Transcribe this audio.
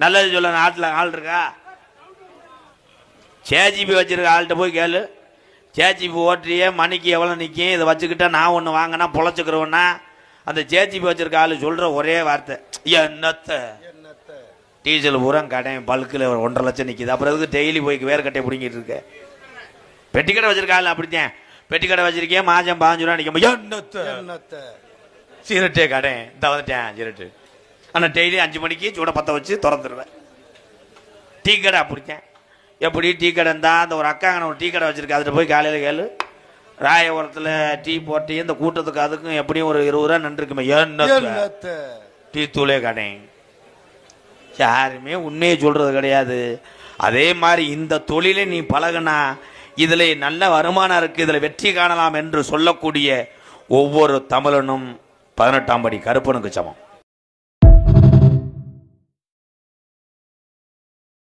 நல்லது சொல்ல நாட்டில் ஆள் இருக்கா? சேஜிபி வச்சிருக்க ஆள்கிட்ட போய் கேளு. சேஜிபி ஓட்டுறியே மணிக்கு எவ்வளோ நிற்கும், இதை வச்சுக்கிட்டா நான் ஒன்று வாங்கினா பொழைச்சிக்கிறவன்னா அந்த சேஜிபி வச்சிருக்க ஆள் சொல்கிற ஒரே வார்த்தை என்னத்தை. டீசல் பூரா கடை பல்கில் 1.5 லட்சம் நிற்கிது. அப்புறம் எதுக்கு டெய்லி போய் வேறு கட்டையை பிடிங்கிட்டு இருக்க? பெட்டி கடை வச்சிருக்க ஆள் அப்படித்தான். பெட்டி கடை வச்சிருக்கேன் மாதம் 15 ரூபா நிற்கும். சீரட்டே கடை இந்த வந்துட்டேன் சீரட்டு. ஆனால் டெய்லி 5 மணிக்கு சூட பற்ற வச்சு திறந்துடுவேன். டீ கடை அப்படித்தான். எப்படி டீ கடை இருந்தால் அந்த ஒரு அக்காங்க ஒரு டீ கடை வச்சுருக்கேன். அதில் போய் காலையில் கேளு. ராயபுரத்தில் டீ போட்டு இந்த கூட்டத்துக்கு அதுக்கும் எப்படியும் ஒரு 20 ரூபா நின்றுருக்குமே. என்னத்தை டீ தூளே கடை. யாருமே உண்மையை சொல்கிறது கிடையாது. அதே மாதிரி இந்த தொழிலை நீ பழகுனா இதில் நல்ல வருமானம் இருக்குது, இதில் வெற்றி காணலாம் என்று சொல்லக்கூடிய ஒவ்வொரு தமிழனும் 18ஆம் படி கருப்பனுக்கு சமம்.